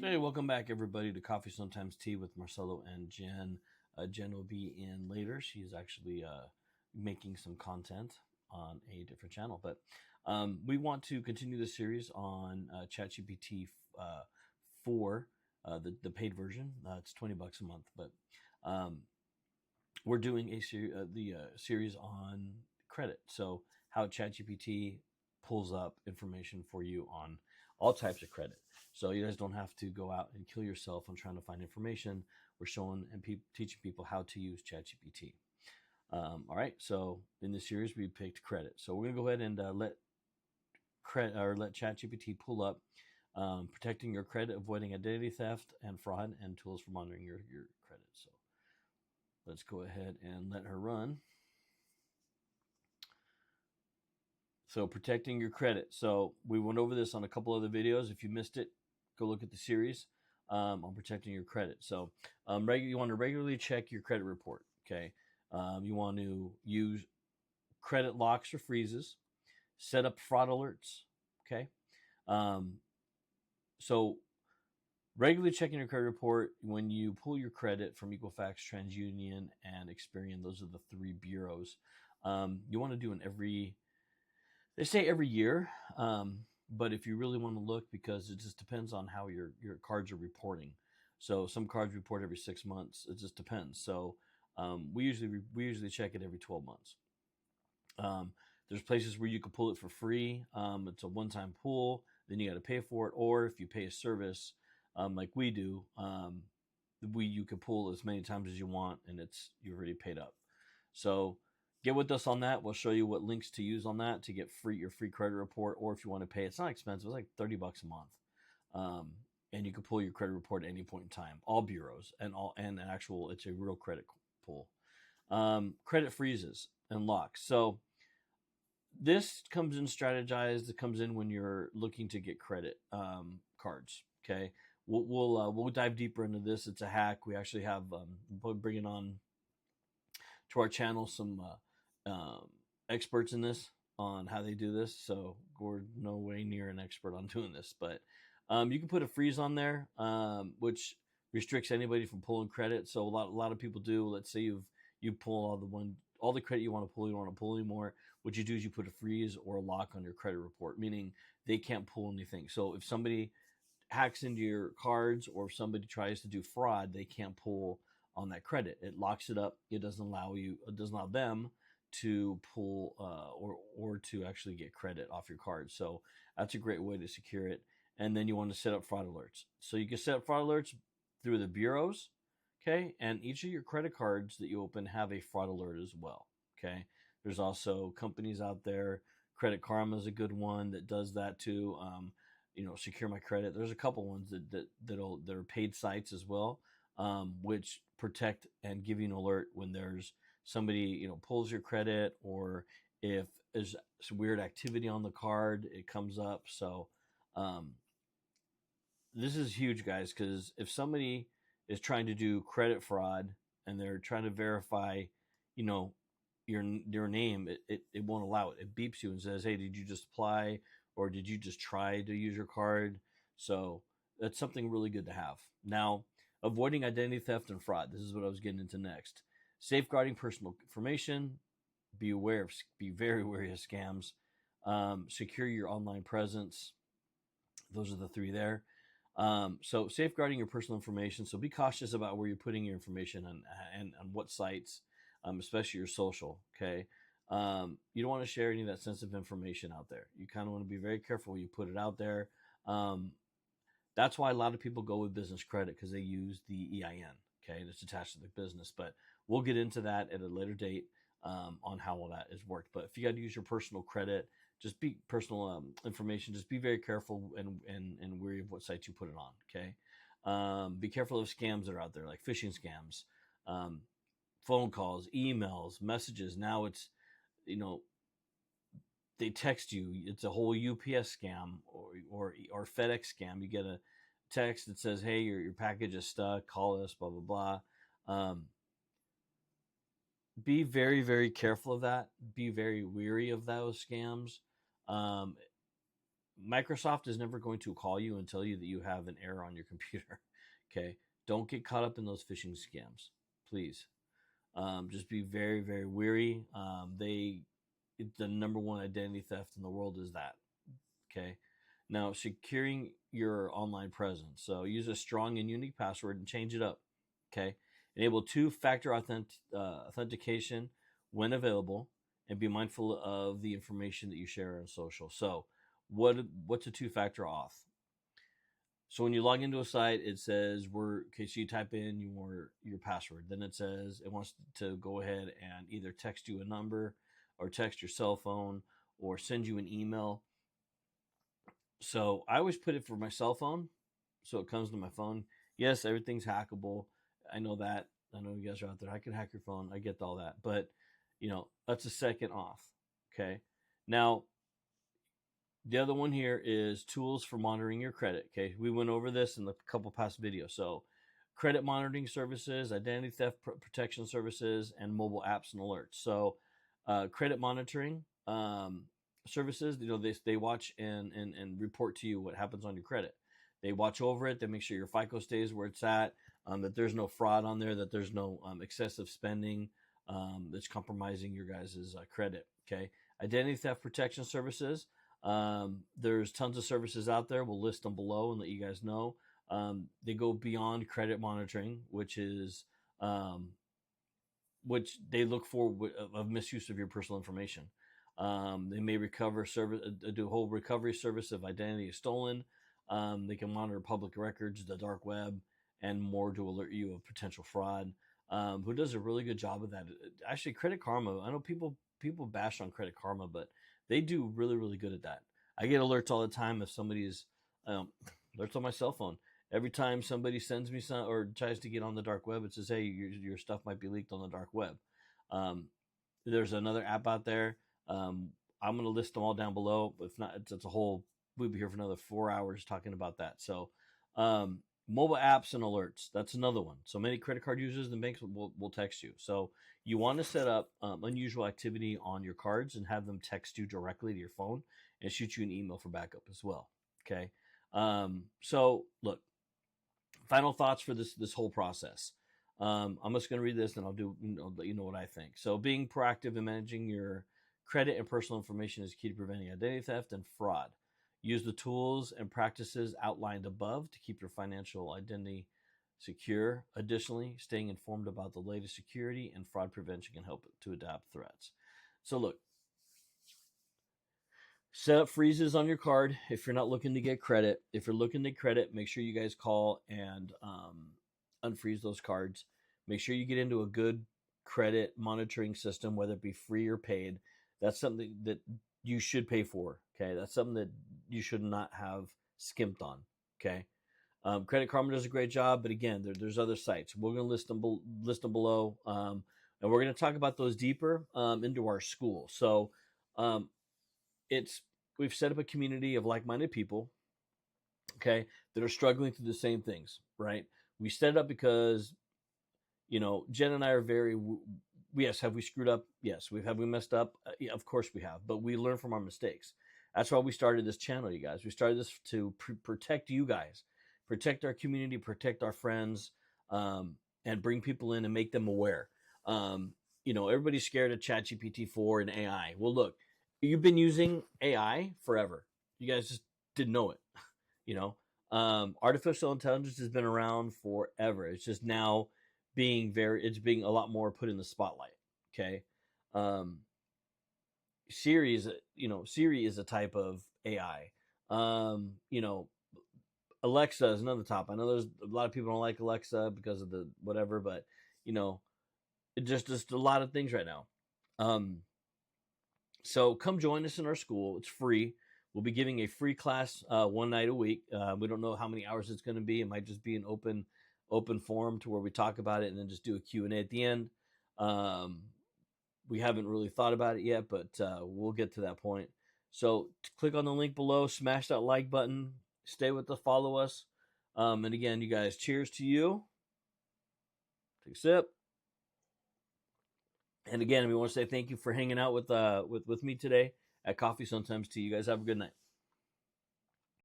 Hey, welcome back, everybody, to Coffee Sometimes Tea with Marcelo and Jen. Jen will be in later. She's actually making some content on a different channel. But we want to continue the series on ChatGPT4, the paid version. It's $20 a month. But we're doing the series on credit. So how ChatGPT pulls up information for you on all types of credit. So you guys don't have to go out and kill yourself on trying to find information. We're showing and teaching people how to use ChatGPT. All right. So in this series, we picked credit. So we're gonna go ahead and let ChatGPT pull up protecting your credit, avoiding identity theft and fraud, and tools for monitoring your credit. So let's go ahead and let her run. So protecting your credit. So we went over this on a couple other videos. If you missed it, go look at the series on protecting your credit. So you want to regularly check your credit report. Okay. You want to use credit locks or freezes, set up fraud alerts. Okay. So regularly checking your credit report when you pull your credit from Equifax, TransUnion, and Experian. Those are the three bureaus. You want to do they say every year, but if you really want to look, because it just depends on how your cards are reporting. So some cards report every 6 months. It just depends. So we usually check it every 12 months. There's places where you can pull it for free. It's a one-time pull. Then you got to pay for it. Or if you pay a service like we do, you can pull as many times as you want, and you've already paid up. So get with us on that. We'll show you what links to use on that to get your free credit report, or if you want to pay, it's not expensive. It's like $30 a month, and you can pull your credit report at any point in time. All bureaus and it's a real credit pull. Credit freezes and locks. So this comes in strategized. It comes in when you're looking to get credit cards. Okay, we'll dive deeper into this. It's a hack. We actually have bringing on to our channel some experts in this on how they do this. So we're no way near an expert on doing this, but you can put a freeze on there, which restricts anybody from pulling credit. So a lot of people do. Let's say you pull all the credit you want to pull, you don't want to pull anymore. What you do is you put a freeze or a lock on your credit report, meaning they can't pull anything. So if somebody hacks into your cards or if somebody tries to do fraud, they can't pull on that credit. It locks it up. It doesn't allow them to pull or to actually get credit off your card. So that's a great way to secure it. And then you want to set up fraud alerts. So you can set up fraud alerts through the bureaus. Okay. And each of your credit cards that you open have a fraud alert as well. Okay. There's also companies out there. Credit Karma is a good one that does that too. Secure My Credit. There's a couple ones that are paid sites as well, which protect and give you an alert when there's somebody pulls your credit, or if there's some weird activity on the card, it comes up. So this is huge, guys, because if somebody is trying to do credit fraud and they're trying to verify your name, it won't allow it. It beeps you and says, hey, did you just apply, or did you just try to use your card? So that's something really good to have. Now, avoiding identity theft and fraud. This is what I was getting into next. Safeguarding personal information. Be very wary of scams. Secure your online presence. Those are the three there. So safeguarding your personal information. So be cautious about where you're putting your information and on what sites, especially your social. Okay. You don't want to share any of that sensitive information out there. You kind of want to be very careful when you put it out there. That's why a lot of people go with business credit, because they use the EIN, okay, and it's attached to the business. But we'll get into that at a later date on how all that is worked. But if you got to use your personal credit, just be personal information. Just be very careful and wary of what sites you put it on, okay? Be careful of scams that are out there, like phishing scams, phone calls, emails, messages. Now it's, they text you. It's a whole UPS scam or FedEx scam. You get a text that says, hey, your package is stuck. Call us, blah, blah, blah. Be very, very careful of that. Be very weary of those scams. Microsoft is never going to call you and tell you that you have an error on your computer. Okay, don't get caught up in those phishing scams, please. Just be very, very wary. The number one identity theft in the world is that. Okay, now securing your online presence. So use a strong and unique password and change it up. Okay, enable two-factor authentication when available, and be mindful of the information that you share on social. So, what's a two-factor auth? So when you log into a site, it says okay, so you type in your password. Then it says it wants to go ahead and either text you a number or text your cell phone or send you an email. So I always put it for my cell phone, so it comes to my phone. Yes, everything's hackable. I know that. I know you guys are out there. I can hack your phone. I get all that. But, that's a second off. Okay. Now, the other one here is tools for monitoring your credit. Okay, we went over this in a couple past videos. So, credit monitoring services, identity theft protection services, and mobile apps and alerts. So, credit monitoring services, they watch and report to you what happens on your credit. They watch over it. They make sure your FICO stays where it's at, that there's no fraud on there, that there's no excessive spending that's compromising your guys' credit. Okay, identity theft protection services. There's tons of services out there. We'll list them below and let you guys know. They go beyond credit monitoring, which is which they look for of misuse of your personal information. They may do a whole recovery service if identity is stolen. They can monitor public records, the dark web, and more to alert you of potential fraud. Who does a really good job of that? Actually, Credit Karma. I know people bash on Credit Karma, but they do really, really good at that. I get alerts all the time if somebody's alerts on my cell phone. Every time somebody sends me some or tries to get on the dark web, it says, "Hey, your stuff might be leaked on the dark web." There's another app out there. I'm going to list them all down below. If not, it's a whole. We'll be here for another 4 hours talking about that. So, mobile apps and alerts. That's another one. So many credit card users and banks will text you. So you want to set up unusual activity on your cards and have them text you directly to your phone and shoot you an email for backup as well. Okay. So look, final thoughts for this whole process. I'm just going to read this and I'll let you know what I think. So being proactive in managing your credit and personal information is key to preventing identity theft and fraud. Use the tools and practices outlined above to keep your financial identity secure. Additionally, staying informed about the latest security and fraud prevention can help to adapt threats. So look, set up freezes on your card if you're not looking to get credit. If you're looking to get credit, make sure you guys call and unfreeze those cards. Make sure you get into a good credit monitoring system, whether it be free or paid. That's something that you should pay for. Okay, that's something that you should not have skimped on. Okay, Credit Karma does a great job, but again, there's other sites. We're going to list them below, and we're going to talk about those deeper into our school. So, we've set up a community of like-minded people, okay, that are struggling through the same things. Right? We set it up because, Jen and I are very. Yes, have we screwed up? Yes. Have we messed up? Yeah, of course we have, but we learn from our mistakes. That's why we started this channel, you guys. We started this to protect you guys, protect our community, protect our friends, and bring people in and make them aware. Everybody's scared of ChatGPT4 and AI. Well, look, you've been using AI forever. You guys just didn't know it. Artificial intelligence has been around forever. It's just now being a lot more put in the spotlight. Okay. Siri is a type of AI. Alexa is another top. I know there's a lot of people don't like Alexa because of the whatever, but it's just a lot of things right now. So come join us in our school. It's free. We'll be giving a free class one night a week. We don't know how many hours it's going to be. It might just be an open forum to where we talk about it and then just do a Q&A at the end. We haven't really thought about it yet, but we'll get to that point. So click on the link below, smash that like button, stay with us, follow us. And again, you guys, cheers to you. Take a sip. And again, we want to say thank you for hanging out with me today at Coffee Sometimes Tea. You guys have a good night.